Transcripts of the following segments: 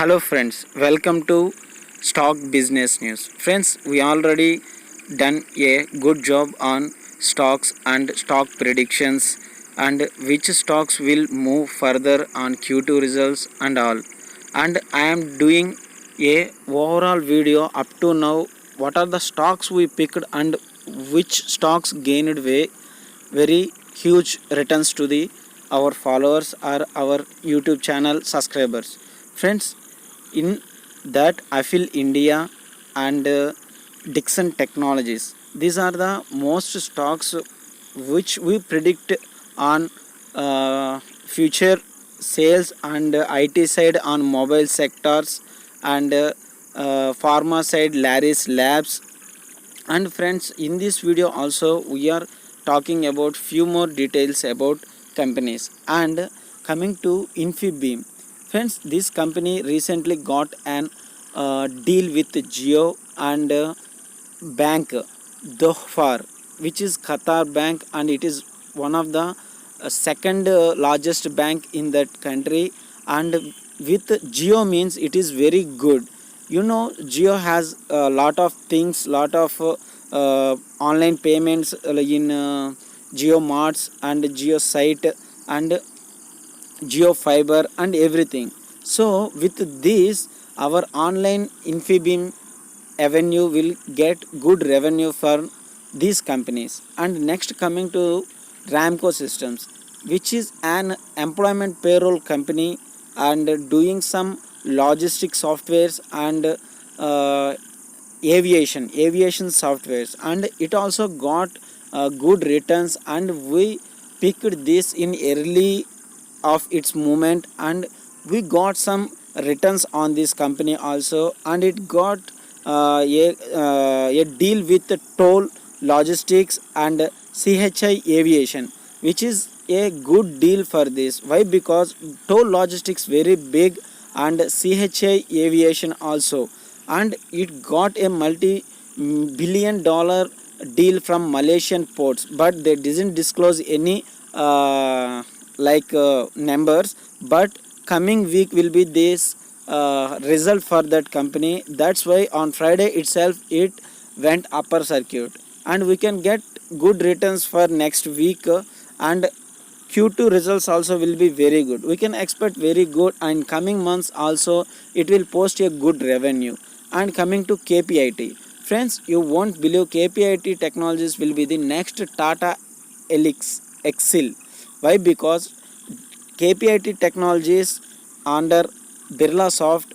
Hello friends, welcome to Stock Business News. Friends, we already done a good job on stocks and stock predictions and which stocks will move further on Q2 results and all. And I am doing a overall video up to now what are the stocks we picked and which stocks gained very huge returns to the our followers or our YouTube channel subscribers. Friends, in that Affle India and Dixon Technologies, these are the most stocks which we predict on future sales and IT side on mobile sectors and pharma side Larry's Labs. And friends, in this video also we are talking about few more details about companies. And coming to Infibeam, friends, this company recently got an deal with Geo and bank Dohfar, which is Qatar bank, and it is one of the second largest bank in that country. And with Geo means it is very good. Geo has a lot of things, lot of online payments in Geo Marts and Geo site and Geo Fiber and everything. So with this, our online Infibeam Avenue will get good revenue for these companies. And next, coming to Ramco Systems, which is an employment payroll company and doing some logistic softwares and aviation softwares, and it also got good returns, and we picked this in early of its movement, and we got some returns on this company also. And it got a deal with Toll Logistics and CHI Aviation, which is a good deal for this. Why? Because Toll Logistics very big and CHI Aviation also, and it got a multi-billion-dollar deal from Malaysian ports, but they didn't disclose any numbers. But coming week will be this result for that company. That's why on Friday itself it went upper circuit, and we can get good returns for next week. And Q2 results also will be very good. We can expect very good, and coming months also it will post a good revenue. And coming to KPIT, friends, you won't believe KPIT Technologies will be the next Tata Excel. Why? Because KPIT Technologies under Birlasoft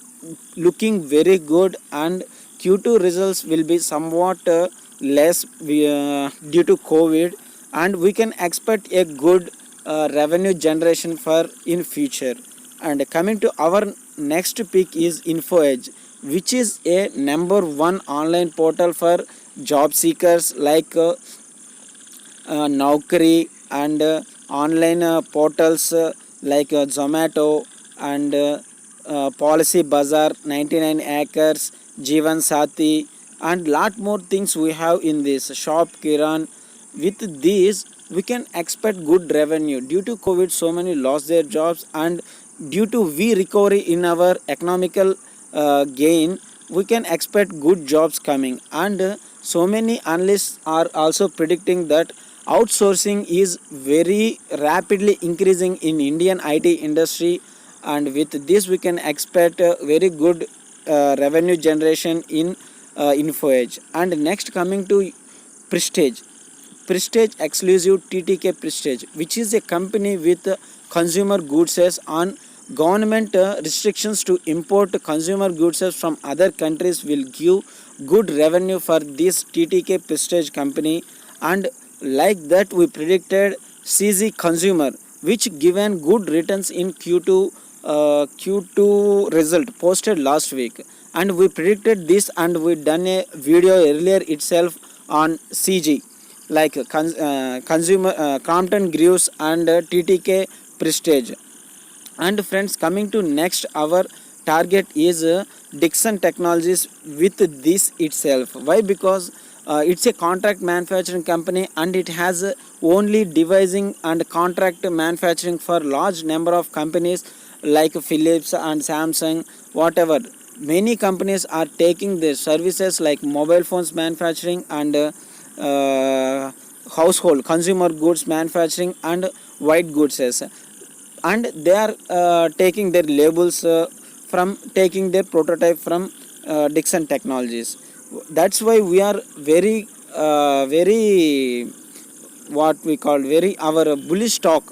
looking very good, and Q2 results will be somewhat less due to COVID, and we can expect a good revenue generation for in future. And coming to our next pick is InfoEdge, which is a number one online portal for job seekers like Naukri and online portals like Zomato and Policy Bazaar, 99 Acres, Jeevan Sati, and lot more things we have in this shop Kiran. With these, we can expect good revenue. Due to COVID, so many lost their jobs, and due to we recovery in our economical gain, we can expect good jobs coming. And so many analysts are also predicting that outsourcing is very rapidly increasing in Indian IT industry, and with this we can expect very good revenue generation in InfoEdge. And next, coming to Prestige. Prestige exclusive TTK Prestige, which is a company with consumer goods on government restrictions to import consumer goods from other countries will give good revenue for this TTK Prestige company. And like that we predicted CZ Consumer, which given good returns in Q2 result posted last week, and we predicted this, and we done a video earlier itself on CG like consumer Crompton Greaves and TTK Prestige. And friends, coming to next, our target is Dixon Technologies with this itself. Why? Because it's a contract manufacturing company, and it has only devising and contract manufacturing for large number of companies like Philips and Samsung, whatever. Many companies are taking their services like mobile phones manufacturing and household consumer goods manufacturing and white goods, and they are taking their labels from taking their prototype from Dixon Technologies. That's why we are very what we call very our bullish stock,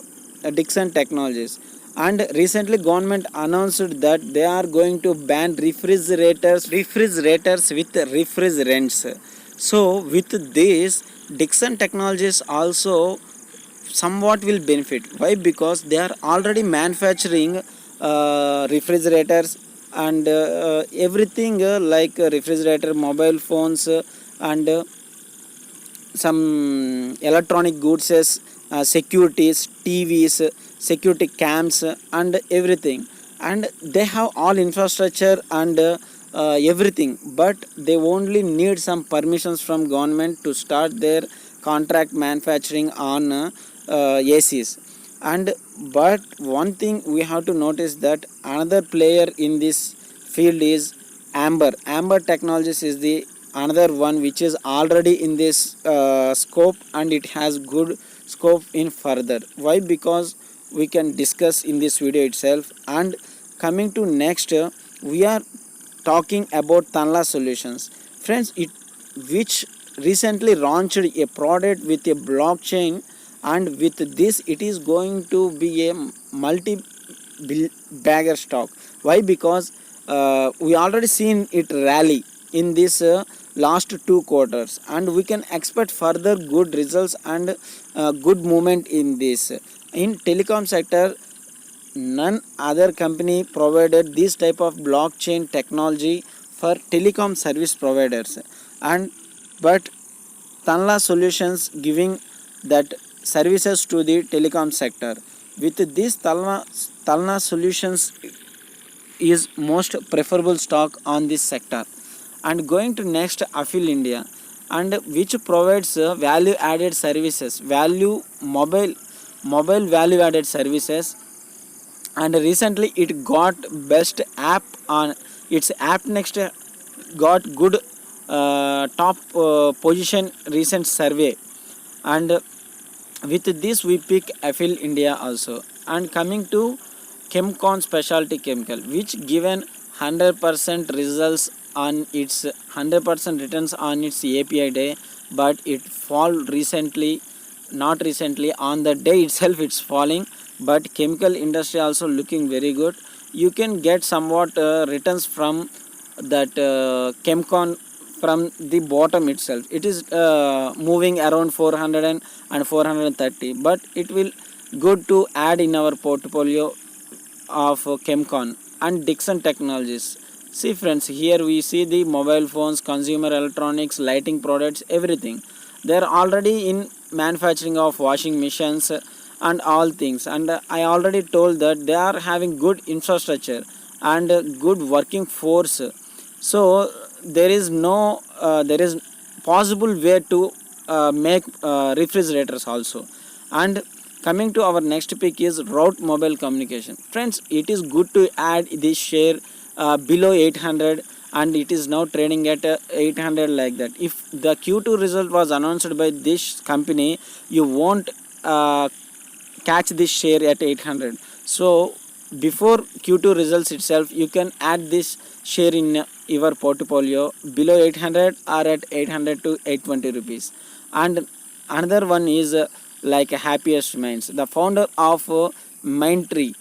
Dixon Technologies. And recently government announced that they are going to ban refrigerators with refrigerants. So with this, Dixon Technologies also somewhat will benefit. Why? Because they are already manufacturing refrigerators and everything like refrigerator, mobile phones, and some electronic goods, securities, TVs, security cams, and everything. And they have all infrastructure and everything, but they only need some permissions from government to start their contract manufacturing on ACs. And but one thing we have to notice that another player in this field is Amber Technologies is the another one which is already in this scope, and it has good scope in further. Why? Because we can discuss in this video itself. And coming to next, we are talking about Tanla Solutions. Friends, it which recently launched a product with a blockchain, and with this it is going to be a multi bagger stock. Why? Because we already seen it rally in this last 2 quarters, and we can expect further good results and good movement in this. In telecom sector, none other company provided this type of blockchain technology for telecom service providers, and but Tanla Solutions giving that services to the telecom sector. With this, Tanla Solutions is most preferable stock on this sector. And going to next, Affil India, and which provides value added services, mobile value added services. And recently it got best app on its app next, got good top position recent survey. And with this we pick Affil India also. And coming to Chemcon Specialty Chemical, which given 100% results on its 100% returns on its API day, but it fall recently, not recently, on the day itself it's falling. But chemical industry also looking very good. You can get somewhat returns from that Chemcon from the bottom itself. It is moving around 400 and 430, but it will good to add in our portfolio of Chemcon and Dixon Technologies. See friends, here we see the mobile phones, consumer electronics, lighting products, everything. They are already in manufacturing of washing machines and all things. And I already told that they are having good infrastructure and good working force. So there is there is possible way to make refrigerators also. And coming to our next pick is Route Mobile Communication. Friends, it is good to add this share below 800, and it is now trading at 800 like that. If the Q2 result was announced by this company, you won't catch this share at 800. So before Q2 results itself, you can add this share in your portfolio below 800 or at 800 to 820 rupees. And another one is like Happiest Minds, the founder of Mindtree,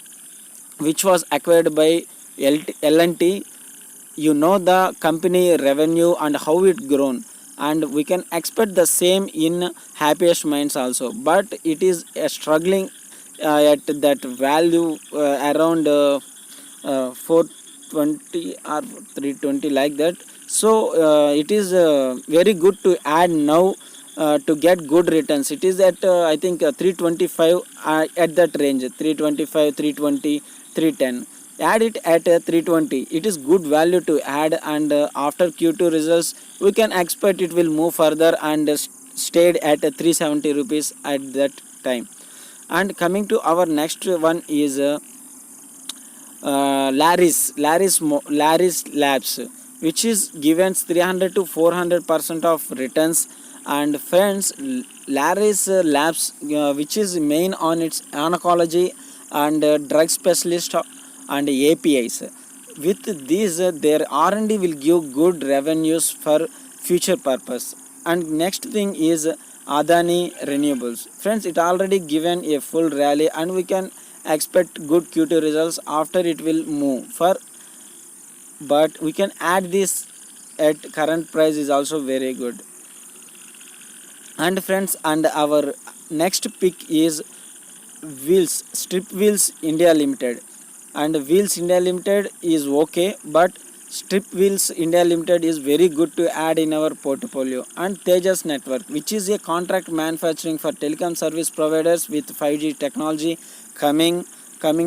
which was acquired by L&T. You know the company revenue and how it grown, and we can expect the same in Happiest Minds also. But it is struggling at that value around 420 or 320 like that. So it is very good to add now to get good returns. It is at I think 325 at that range, 325, 320, 310. Add it at 320. It is good value to add. And after Q2 results, we can expect it will move further and stayed at 370 rupees at that time. And coming to our next one is Larry's Labs, which is given 300 to 400% of returns. And friends, Larry's Labs, which is main on its oncology and drug specialist and APIs. With these, their R&D will give good revenues for future purpose. And next thing is Adani Renewables. Friends, it already given a full rally and we can expect good Q2 results after it will move for, but we can add this at current price is also very good. And friends, and our next pick is Wheels, Strip Wheels India Limited. And Wheels India Limited is okay, but Strip Wheels India Limited is very good to add in our portfolio. And Tejas Network, which is a contract manufacturing for telecom service providers with 5G technology coming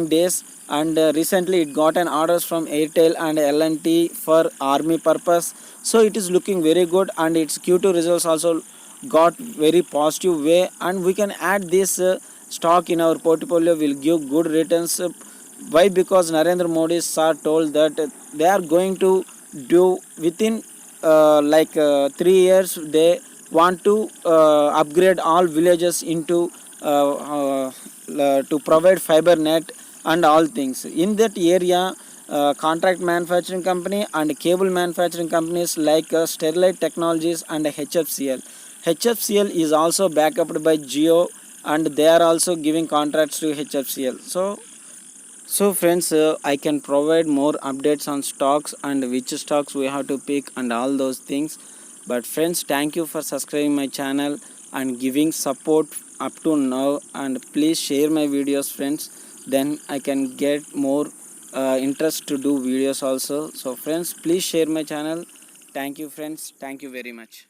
days. And recently it got an orders from Airtel and L&T for army purpose. So it is looking very good, and its Q2 results also got very positive way, and we can add this stock in our portfolio, will give good returns. Why? Because Narendra Modi sir told that they are going to do within 3 years they want to upgrade all villages into to provide fiber net and all things in that area. Contract manufacturing company and cable manufacturing companies like Sterlite Technologies and HFCL is also backed up by Geo, and they are also giving contracts to HFCL. So friends, I can provide more updates on stocks and which stocks we have to pick and all those things. But friends, thank you for subscribing my channel and giving support up to now, and please share my videos friends, then I can get more interest to do videos also. So friends, please share my channel. Thank you friends, thank you very much.